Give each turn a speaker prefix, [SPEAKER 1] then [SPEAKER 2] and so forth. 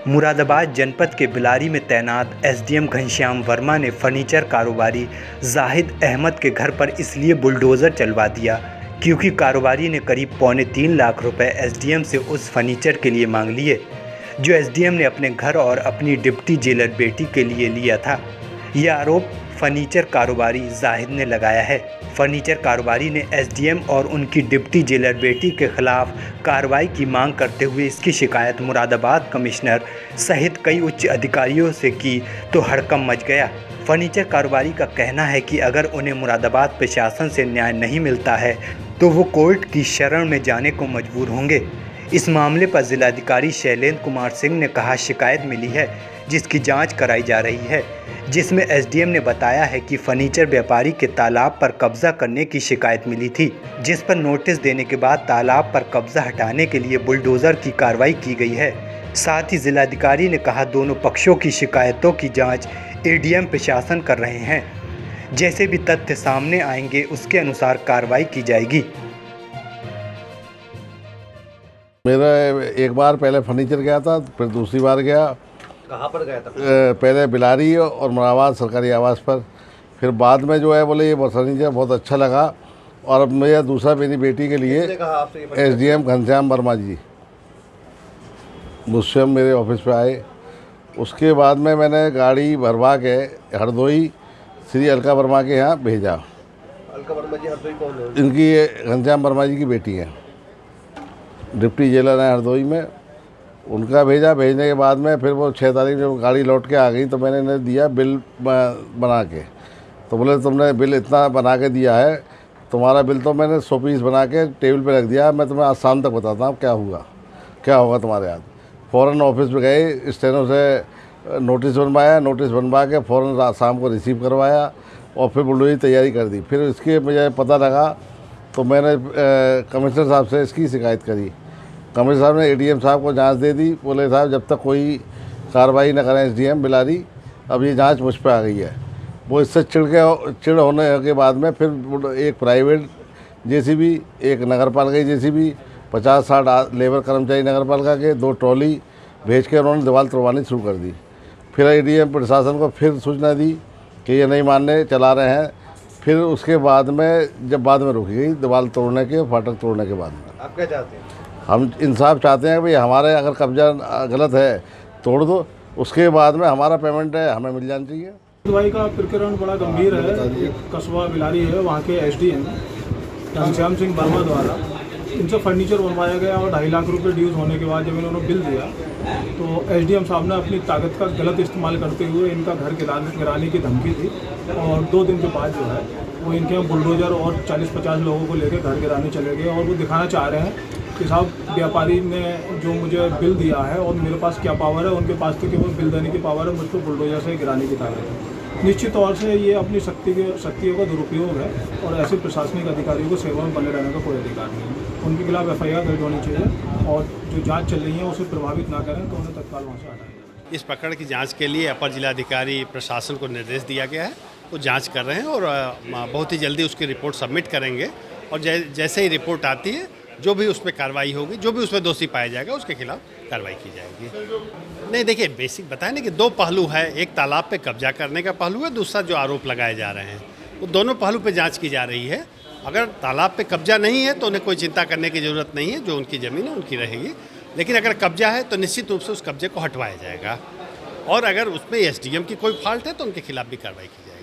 [SPEAKER 1] मुरादाबाद जनपद के बिलारी में तैनात एसडीएम घनश्याम वर्मा ने फर्नीचर कारोबारी जाहिद अहमद के घर पर इसलिए बुलडोज़र चलवा दिया क्योंकि कारोबारी ने करीब ₹2.25 लाख एसडीएम से उस फर्नीचर के लिए मांग लिए, जो एसडीएम ने अपने घर और अपनी डिप्टी जेलर बेटी के लिए लिया था। यह आरोप फर्नीचर कारोबारी जाहिद ने लगाया है। फर्नीचर कारोबारी ने एसडीएम और उनकी डिप्टी जेलर बेटी के खिलाफ कार्रवाई की मांग करते हुए इसकी शिकायत मुरादाबाद कमिश्नर सहित कई उच्च अधिकारियों से की तो हड़कंप मच गया। फर्नीचर कारोबारी का कहना है कि अगर उन्हें मुरादाबाद प्रशासन से न्याय नहीं मिलता है तो वो कोर्ट की शरण में जाने को मजबूर होंगे। इस मामले पर जिलाधिकारी शैलेंद्र कुमार सिंह ने कहा, शिकायत मिली है जिसकी जांच कराई जा रही है, जिसमें एसडीएम ने बताया है कि फर्नीचर व्यापारी के तालाब पर कब्जा करने की शिकायत मिली थी, जिस पर नोटिस देने के बाद तालाब पर कब्जा हटाने के लिए बुलडोज़र की कार्रवाई की गई है। साथ ही जिलाधिकारी ने कहा, दोनों पक्षों की शिकायतों की जांच एडीएम प्रशासन कर रहे हैं। जैसे भी तथ्य सामने आएंगे उसके अनुसार कार्रवाई की जाएगी।
[SPEAKER 2] मेरा एक बार पहले फर्नीचर गया था, फिर दूसरी बार गया।
[SPEAKER 3] कहाँ पर गया था?
[SPEAKER 2] पहले बिलारी और मुरादाबाद सरकारी आवास पर। फिर बाद में जो है बोले ये फर्नीचर बहुत अच्छा लगा और अब मेरा दूसरा मेरी बेटी के लिए एसडीएम घनश्याम वर्मा जी मुझसे मेरे ऑफिस पे आए। उसके बाद में मैंने गाड़ी भरवा के हरदोई श्री अलका वर्मा के यहाँ भेजा।
[SPEAKER 3] अलका वर्मा जी हरदोई कौन है?
[SPEAKER 2] इनकी घनश्याम वर्मा जी की बेटी है, डिप्टी जेलर है हरदोई में। उनका भेजा। भेजने के बाद में फिर वो 6 तारीख जब गाड़ी लौट के आ गई तो मैंने इन्हें दिया बिल बना के। तो बोले तुमने बिल इतना बना के दिया है, तुम्हारा बिल तो मैंने 100 पीस बना के टेबल पे रख दिया, मैं तुम्हें आज शाम तक बताता हूँ क्या होगा तुम्हारे हाथ। फ़ौरन ऑफिस पे गए, स्टेनो से नोटिस बनवाया, नोटिस बनवा के फ़ौरन शाम को रिसीव करवाया और फिर बुलडोज़र तैयारी कर दी। फिर इसके मुझे पता लगा तो मैंने कमिश्नर साहब से इसकी शिकायत करी। कमिश्नर साहब ने एडीएम साहब को जांच दे दी। बोले साहब जब तक कोई कार्रवाई न करें एसडीएम बिलारी, अब ये जांच मुझ पर आ गई है। वो इससे चिड़ होने के बाद में फिर एक प्राइवेट जेसीबी, एक नगर पालिका जेसीबी, 50-60 लेबर कर्मचारी नगर पालिका के, 2 ट्रॉली भेज के उन्होंने दीवार तोड़वानी शुरू कर दी। फिर एडीएम प्रशासन को फिर सूचना दी कि ये नहीं मानने चला रहे हैं। फिर उसके बाद में जब बाद में रुकी गई दीवार तोड़ने के, फाटक तोड़ने के बाद में।
[SPEAKER 3] आप क्या चाहते हैं?
[SPEAKER 2] हम इंसाफ चाहते हैं भाई, हमारे अगर कब्जा गलत है तोड़ दो, उसके बाद में हमारा पेमेंट है हमें मिल जाना चाहिए।
[SPEAKER 4] दवाई का प्रकरण बड़ा गंभीर है। एक कस्बा बिलारी है, वहाँ के एसडीएम घनश्याम सिंह वर्मा द्वारा इनसे फर्नीचर बनवाया गया और ₹2.5 लाख ड्यूज होने के बाद जब इन्होंने बिल दिया तो एसडीएम साहब ने अपनी ताकत का गलत इस्तेमाल करते हुए इनका घर गिराने की धमकी दी और 2 दिन के बाद जो है वो इनके यहाँ बुलडोजर और 40-50 लोगों को लेकर घर गिराने चले गए और वो दिखाना चाह रहे हैं कि साहब व्यापारी ने जो मुझे बिल दिया है और मेरे पास क्या पावर है, उनके पास तो केवल बिल देने की पावर है, मुझको बुलडोजर से गिराने की ताकत है। निश्चित तौर से ये अपनी शक्तियों का दुरुपयोग है और ऐसे प्रशासनिक अधिकारियों को सेवा में बने रहने का कोई अधिकार नहीं है। उनके खिलाफ एफआईआर दर्ज होनी चाहिए और जो जांच चल रही है उसे प्रभावित ना करें तो उन्हें तत्काल वहाँ से हटाएं।
[SPEAKER 5] इस प्रकरण की जांच के लिए अपर जिलाधिकारी प्रशासन को निर्देश दिया गया है। वो जांच कर रहे हैं और बहुत ही जल्दी उसकी रिपोर्ट सबमिट करेंगे और जैसे ही रिपोर्ट आती है जो भी उस पर कार्रवाई होगी, जो भी उसमें दोषी पाया जाएगा उसके खिलाफ कार्रवाई की जाएगी। नहीं देखिए, बेसिक बताया ना कि 2 पहलू है, एक तालाब पे कब्जा करने का पहलू है, दूसरा जो आरोप लगाए जा रहे हैं वो दोनों पहलू पे जांच की जा रही है। अगर तालाब पे कब्जा नहीं है तो उन्हें कोई चिंता करने की ज़रूरत नहीं है, जो उनकी ज़मीन है उनकी रहेगी। लेकिन अगर कब्जा है तो निश्चित रूप से उस कब्जे को हटवाया जाएगा और अगर उसमें एसडीएम की कोई फॉल्ट है तो उनके खिलाफ भी कार्रवाई की जाएगी।